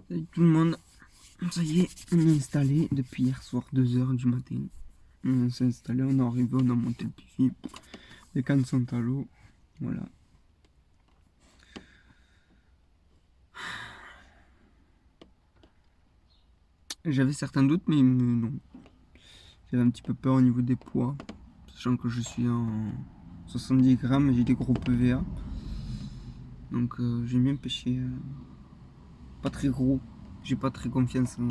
Salut tout le monde, ça y est, on est installé depuis hier soir 2h du matin. On s'est installé, on est arrivé, on a monté le pied, les cannes sont à l'eau, voilà. J'avais certains doutes, mais non. J'avais un petit peu peur au niveau des poids, sachant que je suis en 70 grammes et j'ai des gros PVA. Donc j'ai bien pêché, pas très gros, j'ai pas très confiance en,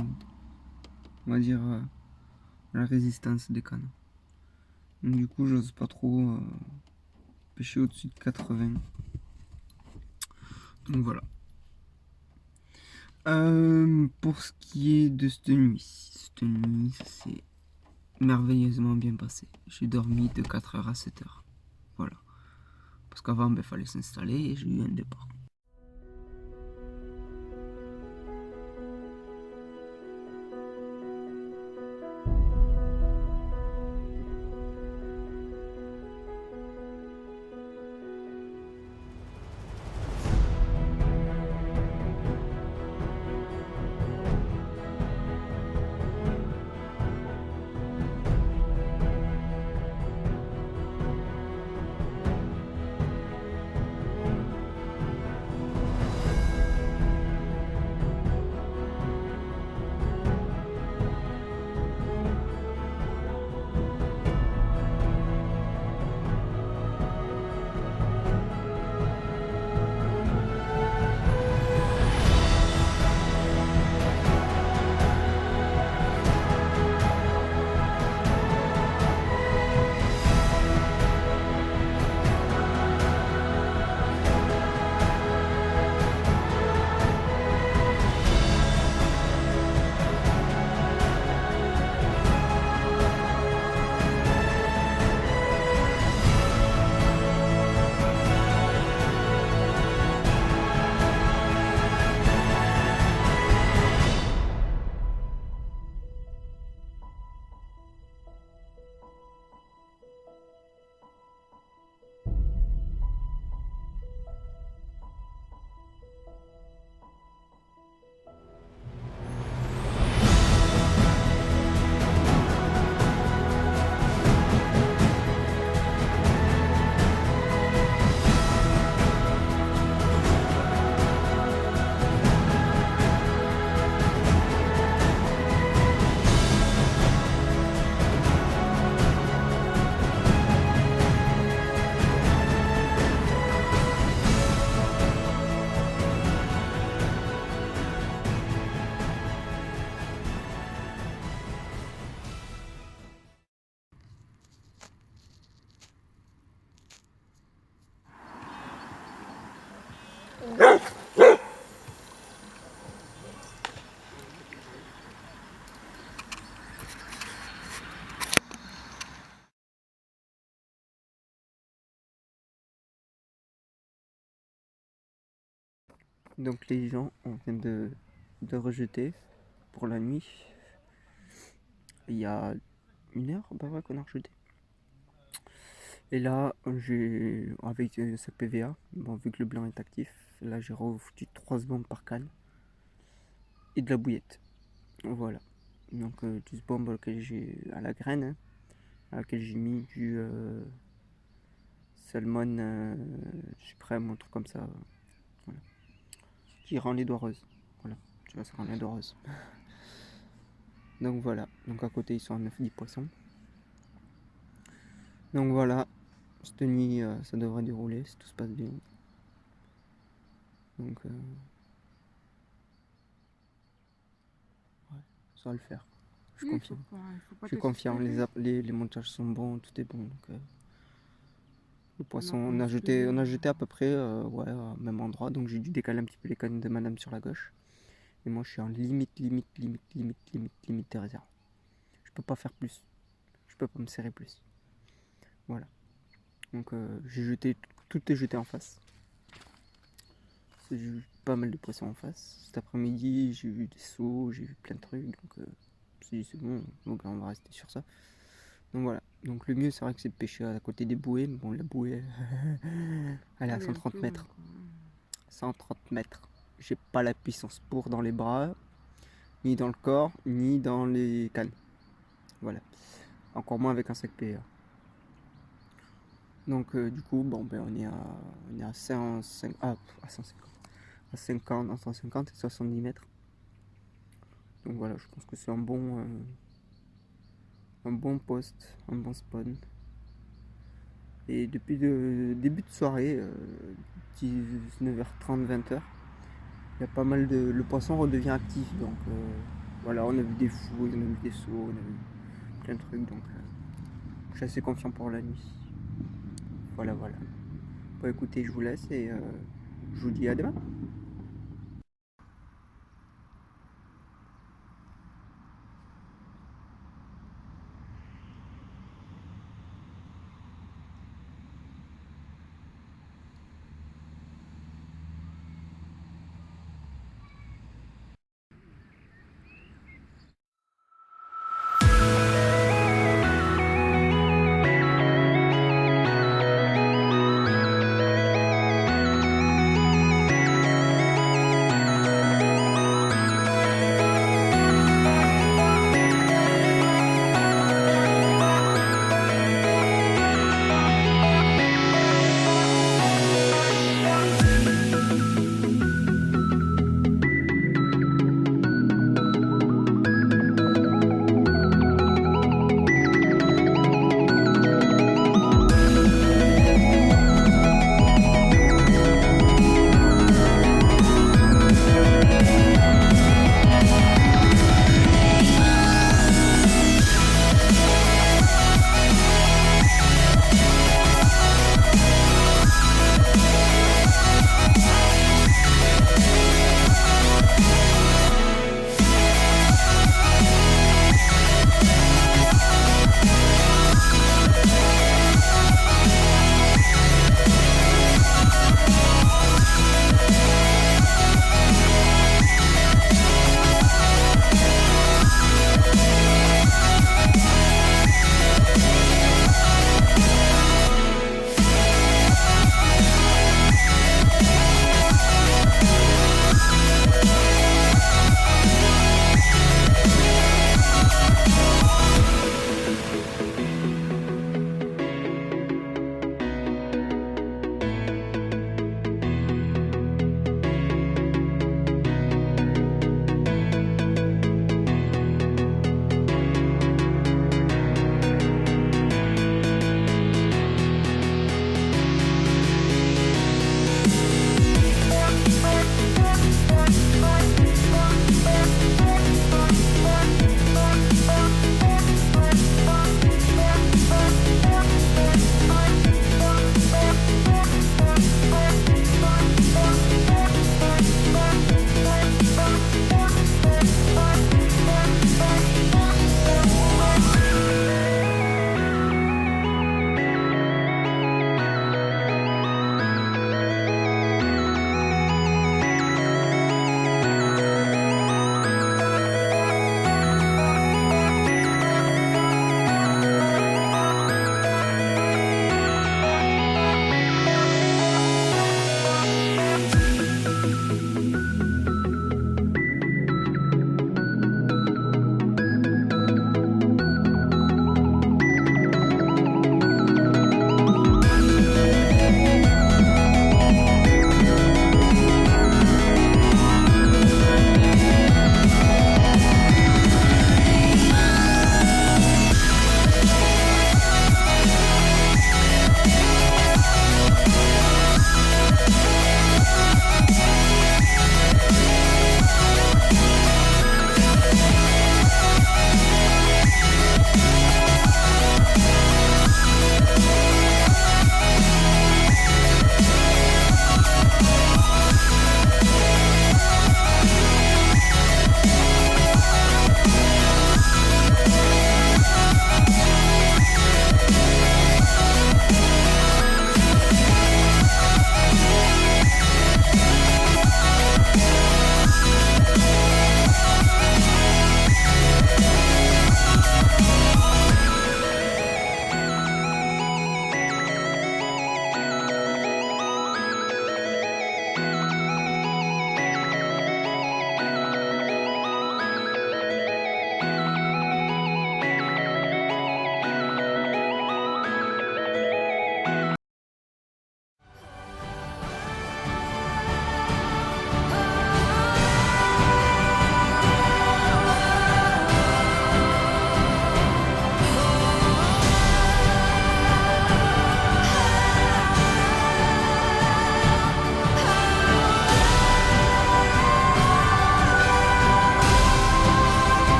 on va dire, la résistance des cannes. Donc du coup, j'ose pas trop pêcher au-dessus de 80. Donc voilà. Pour ce qui est de cette nuit, ça s'est merveilleusement bien passé. J'ai dormi de 4h à 7h. Voilà. Parce qu'avant, il fallait s'installer et j'ai eu un départ. Donc les gens, on vient de rejeter pour la nuit. Il y a 1 heure qu'on a rejeté. Et là, j'ai avec ce PVA, bon, vu que le blanc est actif, là j'ai refoutu 3 secondes par canne et de la bouillette. Voilà. Donc 12 bombes à la graine, hein, à laquelle j'ai mis du salmon suprême, un truc comme ça. Voilà. Qui rend les doigts roses. Voilà. Tu vois, ça rend les doigts roses. Donc voilà. Donc à côté, ils sont à 9-10 poissons. Donc voilà. Cette nuit, ça devrait dérouler si tout se passe bien. Donc ouais, ça va le faire. Je suis confiant. Je suis confiant. Les montages sont bons, tout est bon. Donc, le poisson, on a jeté à peu près ouais, au même endroit. Donc j'ai dû décaler un petit peu les cannes de madame sur la gauche. Et moi je suis en limite des réserves. Je peux pas faire plus. Je peux pas me serrer plus. Voilà. Donc j'ai jeté, tout est jeté en face. J'ai eu pas mal de poissons en face. Cet après-midi j'ai vu des sauts, j'ai vu plein de trucs. Donc c'est bon, donc on va rester sur ça. Donc voilà. Donc le mieux c'est vrai que c'est de pêcher à côté des bouées. Mais bon, la bouée elle est à 130 mètres. 130 mètres. j'ai pas la puissance pour dans les bras, ni dans le corps, ni dans les cannes. Voilà. Encore moins avec un sac PEA. Donc du coup, bon, ben, on est à 150, entre 50 et 70 mètres. Donc voilà, je pense que c'est un bon poste, un bon spawn. Et depuis le début de soirée, 19h30, 20h, il y a pas mal de... Le poisson redevient actif, donc voilà, on a vu des fouilles, on a vu des sauts, on a vu plein de trucs, donc je suis assez confiant pour la nuit. Voilà, voilà. Bon écoutez, je vous laisse et je vous dis à demain.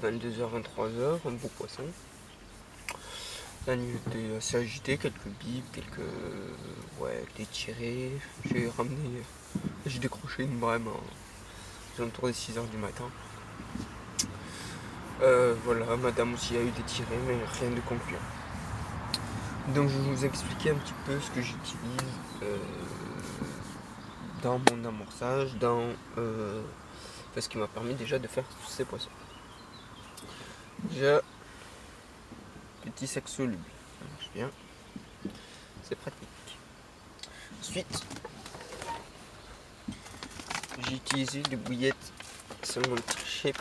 22h, 23h, un beau poisson. La nuit était assez agitée, quelques bips, des tirés. J'ai décroché une brème aux alentours des 6h du matin. Voilà, madame aussi a eu des tirés, mais rien de concluant. Donc je vais vous expliquer un petit peu ce que j'utilise dans mon amorçage, ce qui m'a permis déjà de faire tous ces poissons. Déjà, petit sac soluble, ça marche bien, c'est pratique. Ensuite, j'ai utilisé des bouillettes Salmon Shape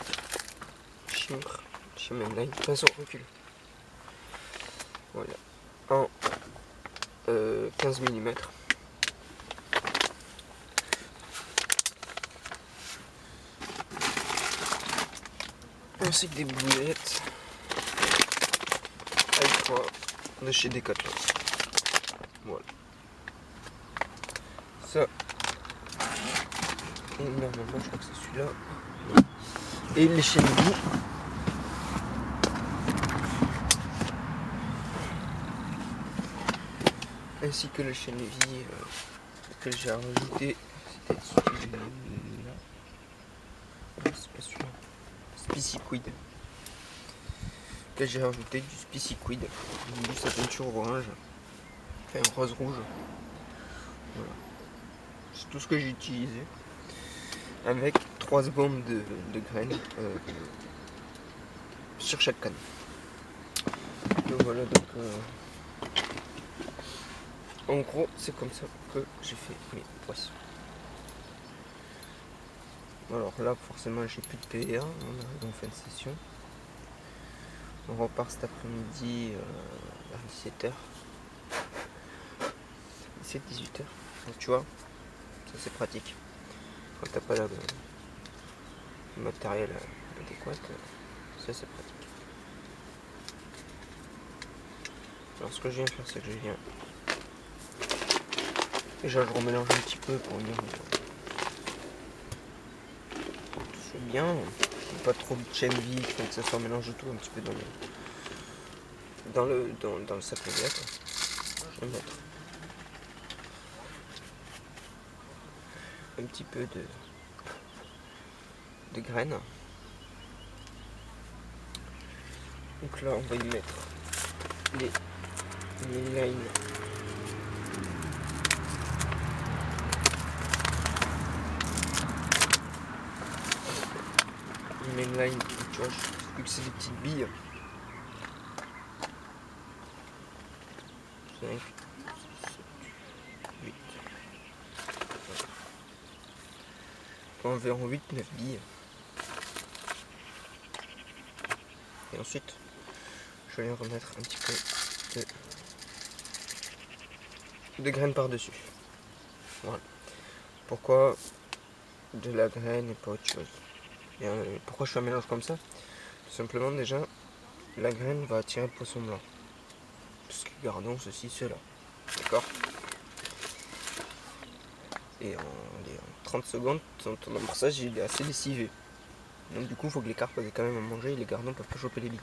Shimmer Line, façon recul. Voilà, en 15 mm. Ainsi que des boulettes avec 3 de chez Decathlon. Voilà. Ça. Et normalement, je crois que c'est celui-là. Et les chaînes vie. Ainsi que les chaînes vie que j'ai rajouté. C'était celui-là. C'est pas celui-là. Spiciquid. Là j'ai rajouté du Spiciquid. Du sa teinture orange. Enfin rose-rouge. Voilà. C'est tout ce que j'ai utilisé. Avec 3 secondes de graines sur chaque canne. Donc voilà, en gros c'est comme ça que j'ai fait mes poissons. Alors là forcément j'ai plus de PVA, on arrive en fin de session. On repart cet après-midi vers 17h. 17-18h. Donc tu vois, ça c'est pratique. Quand t'as pas le matériel adéquat, ça c'est pratique. Alors ce que je viens faire, c'est que je viens. Déjà je remélange un petit peu pour dire tout soit bien. Pas trop de chaîne vie, que ça soit mélange tout un petit peu dans le sac PVA. Je vais mettre un petit peu de graines. Donc là on va y mettre les lines. Mainline, tu vois, vu que c'est des petites billes. 5, 6, 7, 8. Environ 8-9 billes. Et ensuite, je vais remettre un petit peu de graines par-dessus. Voilà. Pourquoi de la graine et pas autre chose? Et pourquoi je fais un mélange comme ça? Tout simplement, déjà, la graine va attirer le poisson blanc. Parce que gardons ceci, cela. D'accord? Et en 30 secondes, ton amorçage il est assez lessivé. Donc du coup, il faut que les carpes aient quand même à manger et les gardons peuvent pas choper les billes.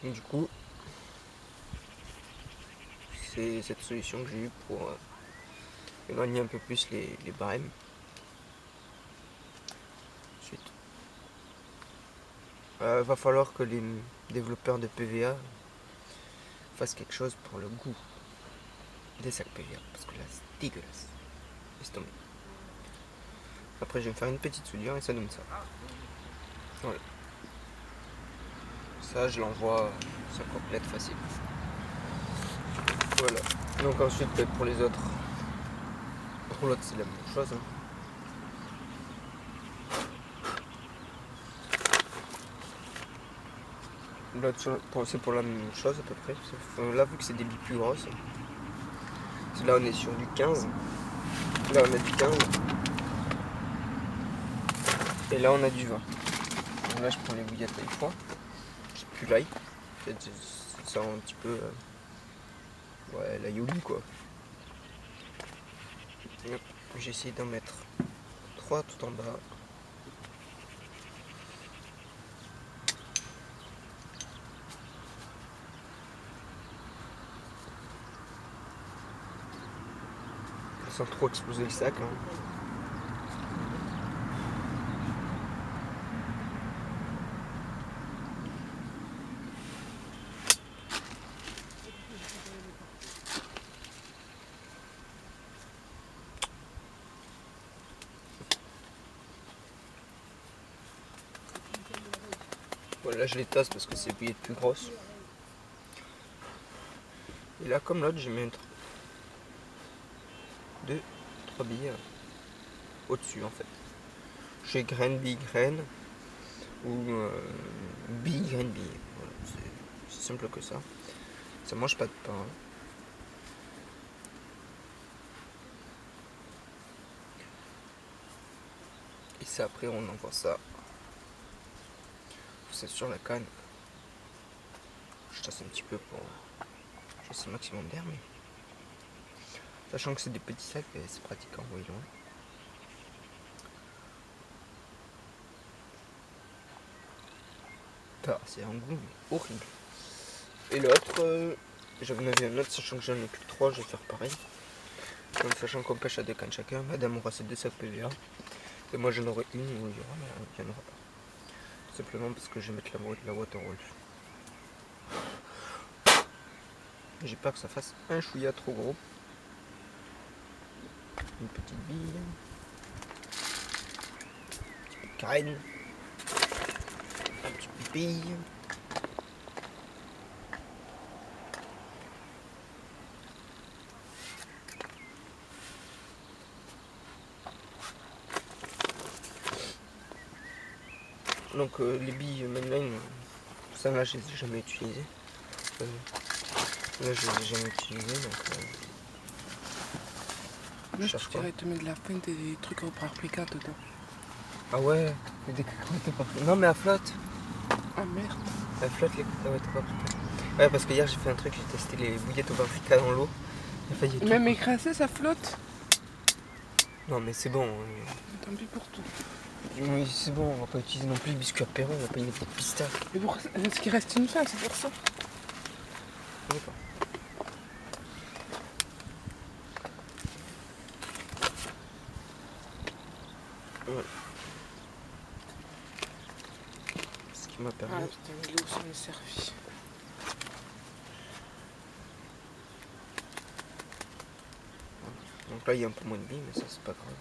Donc du coup, c'est cette solution que j'ai eue pour éloigner un peu plus les barèmes. Ensuite, va falloir que les développeurs de PVA fassent quelque chose pour le goût des sacs PVA. Parce que là, c'est dégueulasse. Laisse tomber. Après, je vais me faire une petite soudure et ça donne ça. Voilà. Ça, je l'envoie, ça complète facile. Voilà. Donc ensuite, pour les autres, pour l'autre, c'est la même chose. Hein. L'autre, c'est pour la même chose à peu près. Là, vu que c'est des billes plus grosses, là on est sur du 15. Là on a du 15. Et là on a du 20. Donc là je prends les bouillettes avec fois. Qui pue l'ail. Ça sent un petit peu la yoli quoi. J'ai essayé d'en mettre 3 tout en bas. sans trop exploser le sac. Hein. Voilà, je les tasse parce que c'est billets plus grosses. Et là, comme l'autre, je vais mettre 2-3 billets au-dessus en fait. J'ai graine, bille, graine ou bille, graine, bille. Voilà, c'est simple que ça. Ça mange pas de pain. Hein. Et ça, après, on envoie ça. C'est sur la canne. Je tasse un petit peu pour chasser le maximum d'air, mais sachant que c'est des petits sacs, c'est pratique en envoyer loin. C'est un goût horrible. Et l'autre, j'en avais un autre, sachant que j'en ai plus que 3, je vais faire pareil. Donc, sachant qu'on pêche à 2 cannes chacun, madame aura ses 2 sacs PVA. Et moi j'en aurai une où il y en aura pas. Tout simplement parce que je vais mettre la water wolf. J'ai peur que ça fasse un chouïa trop gros. Une petite bille. Un petit peu de graine. Un petit peu de bille. Donc les billes mainline, ça là je les ai jamais utilisées. Là je les ai jamais utilisées donc là je dirais te mettre de la feinte et des trucs en paprika dedans. Ah ouais, des cacahuètes au paprika. Non mais à flotte. Ah merde. À flotte les cacahuètes au paprika. Ouais parce que hier j'ai fait un truc, j'ai testé les bouillettes au paprika dans l'eau. Même écrasé ça flotte. Non mais c'est bon. Tant pis pour tout. Oui, c'est bon, on va pas utiliser non plus le biscuit apéro, on va pas y mettre de pistache. Mais pour ça, parce qu'il reste une fin, c'est pour ça. D'accord. Ouais. Ce qui m'a permis. Ah putain, l'eau ça m'est servi. Donc là il y a un peu moins de billes, mais ça c'est pas grave.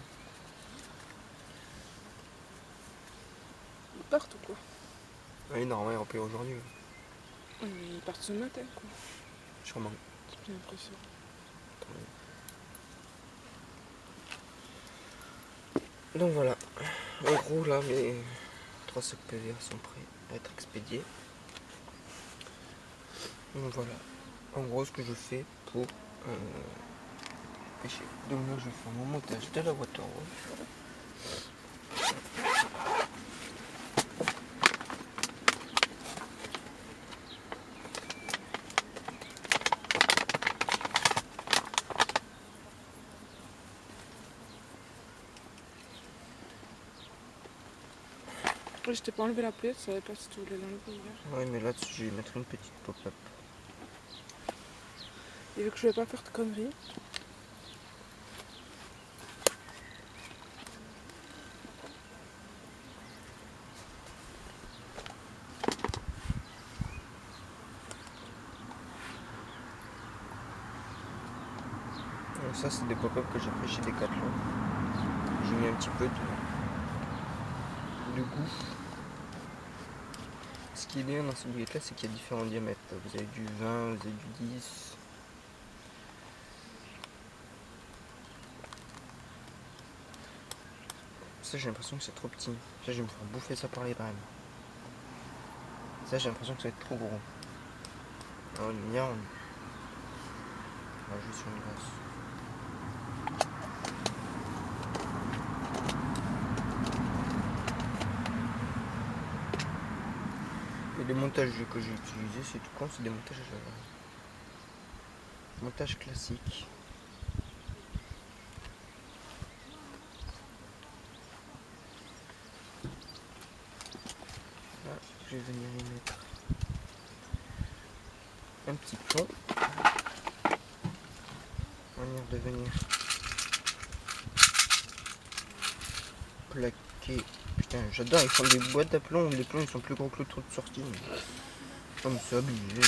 Ils partent ou quoi? Oui, normalement ils repèrent aujourd'hui. Oui, mais ils partent ce matin quoi. Sûrement. J'ai l'impression. Donc voilà. En gros là mes 3 sacs PVA sont prêts à être expédiés. Donc voilà. En gros ce que je fais pour pêcher. Donc là je fais mon montage de la water wolf. Je t'ai pas enlevé la plaie, je savais pas si tu voulais l'enlever hier. Ouais mais là-dessus je vais mettre une petite pop-up. Et vu que je vais pas faire de conneries. Donc ça c'est des pop-up que j'ai pris chez Decathlon. J'ai mis un petit peu de goût. Ce qui est bien dans ces bouillettes là c'est qu'il y a différents diamètres. Vous avez du 20, vous avez du 10. Ça j'ai l'impression que c'est trop petit. Ça je vais me faire bouffer ça par les brèmes. Ça j'ai l'impression que ça va être trop gros. Alors une merde. On va jouer sur une glace. Et les montages que j'ai utilisés, c'est tout con, c'est des montages classiques. Là, je vais venir y mettre un petit plomb. Manière de venir plaquer. Putain, j'adore, ils font des boîtes à plomb où les plombs ils sont plus gros que le trou de sortie. Oh, mais c'est abusé.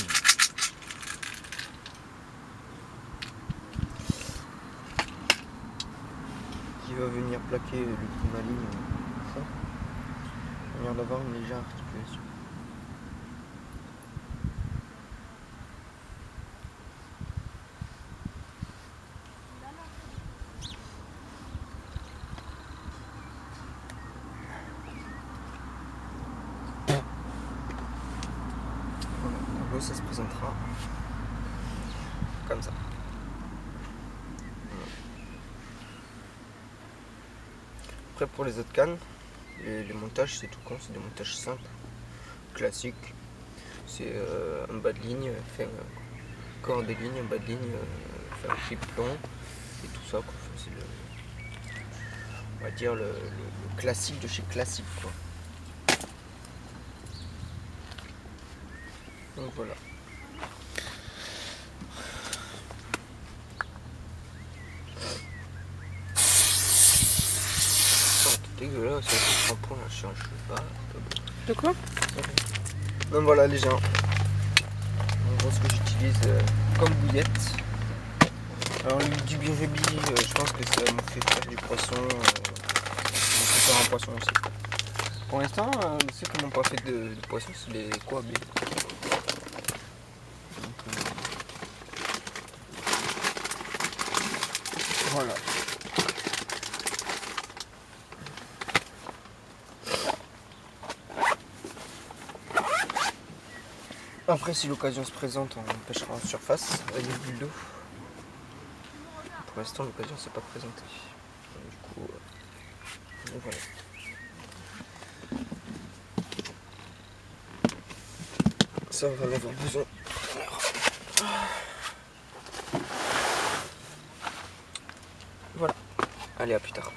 Qui va venir plaquer le trou de ma ligne au fond. Il a l'air d'avoir une légère articulation. Voilà, ça se présentera comme ça. Après pour les autres cannes, les montages c'est tout con, c'est des montages simples, classiques. C'est un bas de ligne, faire un corps de ligne, un bas de ligne, faire un clip plomb et tout ça quoi. Enfin, c'est on va dire le classique de chez classique quoi. Donc voilà. Dégueulasse, c'est un shampoing là, je sais pas. De quoi? Donc voilà les gens. En gros ce que j'utilise comme bouillette. Alors du biorébi, je pense que ça me fait faire du poisson. Je peux faire un poisson aussi. Pour l'instant, ceux qui n'ont pas fait de poisson, c'est les coabés. Voilà. Après, si l'occasion se présente, on pêchera en surface avec des bulles d'eau. Pour l'instant, l'occasion s'est pas présentée. Du coup, voilà. Ça, on va en avoir besoin. Voilà. Allez, à plus tard.